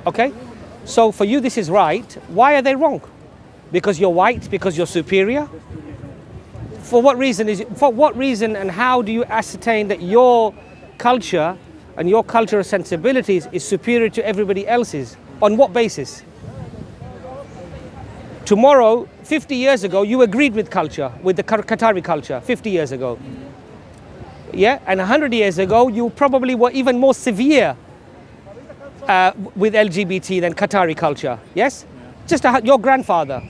Okay? So for you this is right. Why are they wrong? Because you're white, because you're superior? For what reason and how do you ascertain that your culture and your cultural sensibilities is superior to everybody else's? On what basis? Tomorrow, 50 years ago, you agreed with culture, with the Qatari culture, 50 years ago. Yeah, and 100 years ago, you probably were even more severe with LGBT than Qatari culture, yes? Just your grandfather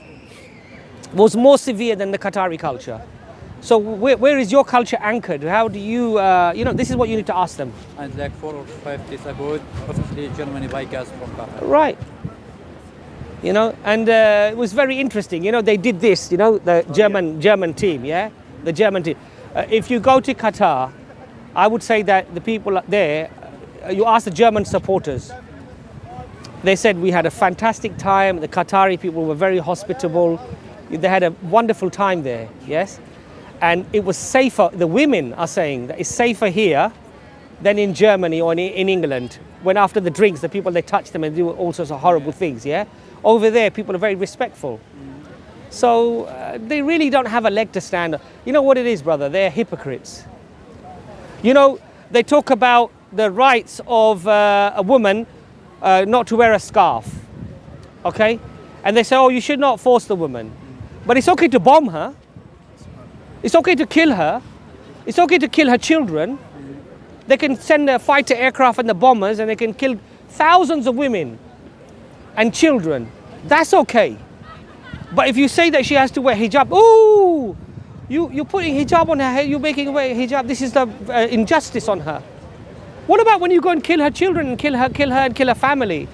was more severe than the Qatari culture. So where is your culture anchored? How do you, this is what you need to ask them. And like 4 or 5 days ago, obviously Germany buy gas from Qatar. Right. And it was very interesting. They did this, the German team, yeah? The German team. If you go to Qatar, I would say that the people there, you ask the German supporters, they said we had a fantastic time. The Qatari people were very hospitable. They had a wonderful time there, yes? And it was safer, the women are saying that it's safer here than in Germany or in England. When after the drinks, the people, they touch them and do all sorts of horrible things, yeah? Over there, people are very respectful. So they really don't have a leg to stand on. You know what it is, brother? They're hypocrites. They talk about the rights of a woman not to wear a scarf, okay? And they say, oh, you should not force the woman. But it's okay to bomb her. It's okay to kill her. It's okay to kill her children. They can send a fighter aircraft and the bombers and they can kill thousands of women and children. That's okay. But if you say that she has to wear hijab, oh, you're putting hijab on her head, you're making her wear hijab, this is the injustice on her. What about when you go and kill her children and kill her family?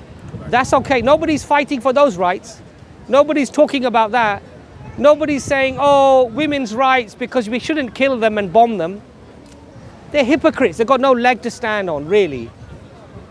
That's okay. Nobody's fighting for those rights. Nobody's talking about that. Nobody's saying, oh, women's rights because we shouldn't kill them and bomb them. They're hypocrites. They've got no leg to stand on, really.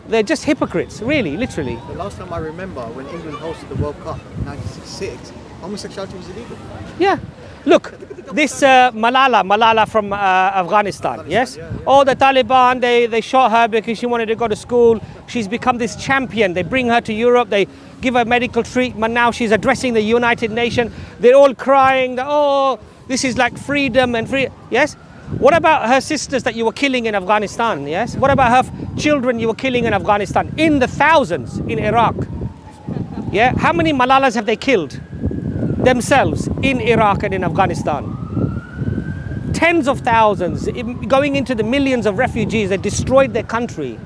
They're just hypocrites, really, literally. The last time I remember, when England hosted the World Cup in 1966, homosexuality was illegal. Yeah. Look, this Malala from Afghanistan, yes? Yeah, yeah. Oh, the Taliban, they shot her because she wanted to go to school. She's become this champion. They bring her to Europe. They give her medical treatment. Now she's addressing the United Nations. They're all crying that, oh, this is like freedom and free. Yes? What about her sisters that you were killing in Afghanistan? Yes? What about her children you were killing in Afghanistan? In the thousands in Iraq. Yeah? How many Malalas have they killed themselves in Iraq and in Afghanistan? Tens of thousands, going into the millions of refugees. They destroyed their country.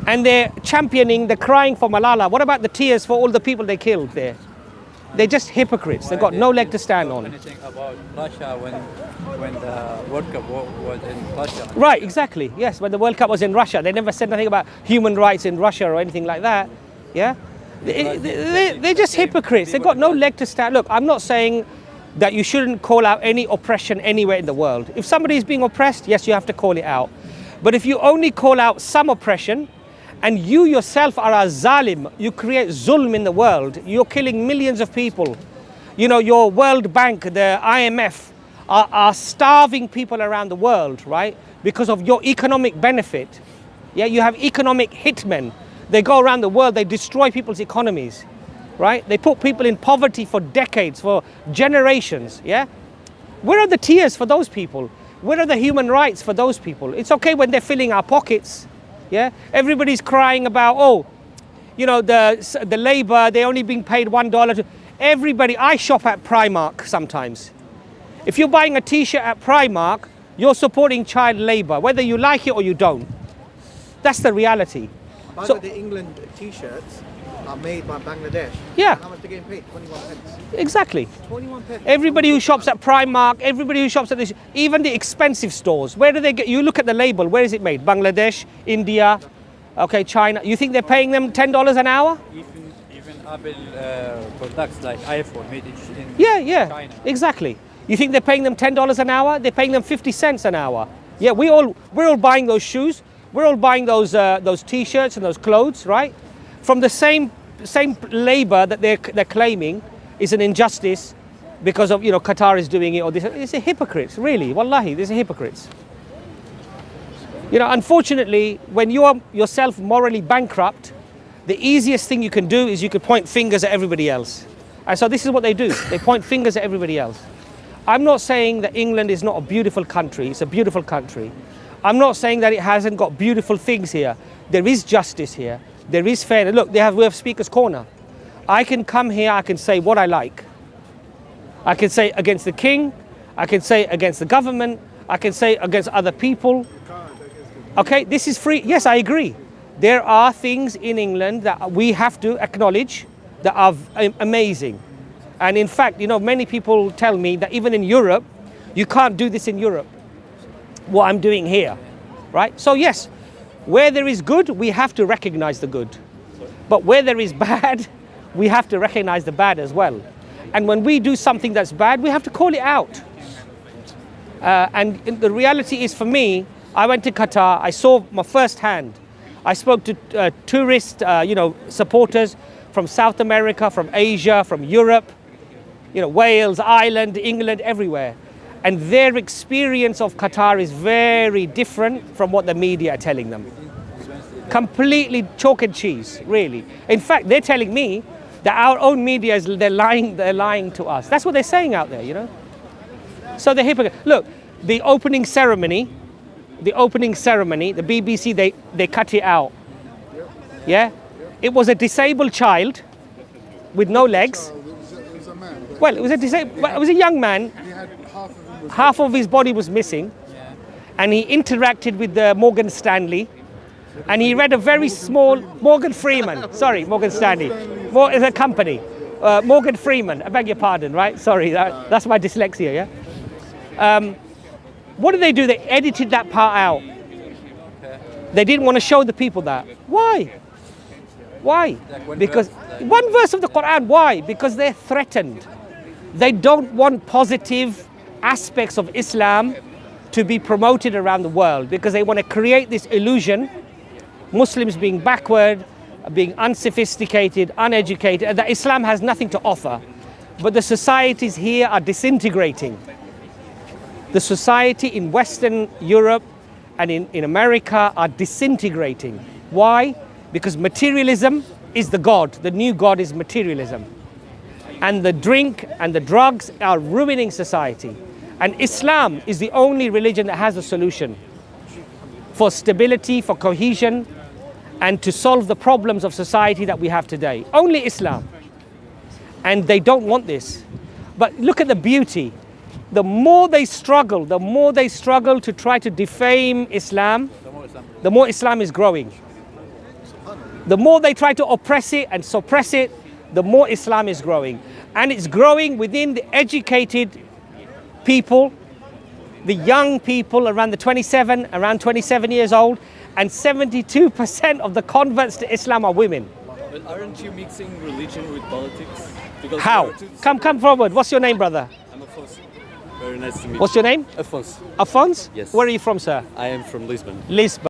And they're championing, they're crying for Malala. What about the tears for all the people they killed there? They're just hypocrites. They've got no leg to stand on. Anything about Russia when the World Cup was in Russia? Right, exactly. Yes, when the World Cup was in Russia, they never said nothing about human rights in Russia or anything like that. Yeah, they're just hypocrites. They've got no leg to stand. Look, I'm not saying that you shouldn't call out any oppression anywhere in the world. If somebody is being oppressed, yes, you have to call it out. But if you only call out some oppression, and you yourself are a zalim, you create zulm in the world, you're killing millions of people. Your World Bank, the IMF, are starving people around the world, right? Because of your economic benefit. Yeah, you have economic hitmen. They go around the world, they destroy people's economies, right? They put people in poverty for decades, for generations, yeah? Where are the tears for those people? Where are the human rights for those people? It's okay when they're filling our pockets. Yeah, everybody's crying about, the labor, they're only being paid $1. Everybody, I shop at Primark sometimes. If you're buying a t-shirt at Primark, you're supporting child labor, whether you like it or you don't. That's the reality. By the way, the England t-shirts are made by Bangladesh. Yeah. How much are they getting paid? 21 pence. Exactly. 21 pence. Everybody who shops at Primark, everybody who shops at this, even the expensive stores, where do they get? You look at the label, where is it made? Bangladesh, India, okay, China. You think they're paying them $10 an hour? Even Apple products like iPhone made in China. Exactly. You think they're paying them $10 an hour? They're paying them 50 cents an hour. Yeah, we're all buying those shoes. We're all buying those t-shirts and those clothes, right? From the same labor that they're claiming is an injustice because of Qatar is doing it or this. It's a hypocrites, really. Wallahi, these are hypocrites. Unfortunately, when you are yourself morally bankrupt, the easiest thing you can do is you could point fingers at everybody else. And so this is what they do. They point fingers at everybody else. I'm not saying that England is not a beautiful country. It's a beautiful country. I'm not saying that it hasn't got beautiful things here. There is justice here. There is fairness. Look, we have Speaker's Corner. I can come here, I can say what I like. I can say against the king. I can say against the government. I can say against other people. Okay, this is free. Yes, I agree. There are things in England that we have to acknowledge that are amazing. And in fact, you know, many people tell me that even in Europe, you can't do this in Europe, what I'm doing here, right? So yes, where there is good, we have to recognize the good. But where there is bad, we have to recognize the bad as well. And when we do something that's bad, we have to call it out. And the reality is, for me, I went to Qatar, I saw my first hand. I spoke to tourist, supporters from South America, from Asia, from Europe, Wales, Ireland, England, everywhere. And their experience of Qatar is very different from what the media are telling them. Completely chalk and cheese, really. In fact, they're telling me that our own media they're lying to us. That's what they're saying out there, So they're hypocrite. Look, the opening ceremony, the BBC, they cut it out. Yeah? It was a disabled child with no legs. It was a man. Well, it was a young man. He had Half of his body was missing. And he interacted with Morgan Stanley. And he read a very small, Morgan Freeman, sorry, Morgan Stanley. It's a company. Morgan Freeman, I beg your pardon, right? Sorry, that's my dyslexia, yeah? What did they do? They edited that part out. They didn't want to show the people that. Why? Why? Because one verse of the Quran, why? Because they're threatened. They don't want positive aspects of Islam to be promoted around the world because they want to create this illusion, Muslims being backward, being unsophisticated, uneducated, and that Islam has nothing to offer. But the societies here are disintegrating. The society in Western Europe and in America are disintegrating. Why? Because materialism is the God. The new God is materialism. And the drink and the drugs are ruining society. And Islam is the only religion that has a solution for stability, for cohesion, and to solve the problems of society that we have today. Only Islam. And they don't want this. But look at the beauty. The more they struggle to try to defame Islam, the more Islam is growing. The more they try to oppress it and suppress it, the more Islam is growing. And it's growing within the educated people, the young people around 27 years old, and 72% of the converts to Islam are women. But aren't you mixing religion with politics? Because How? Come forward. What's your name, brother? I'm Afonso. Very nice to meet you. What's your name? Afonso. Alphonse? Yes. Where are you from, sir? I am from Lisbon. Lisbon.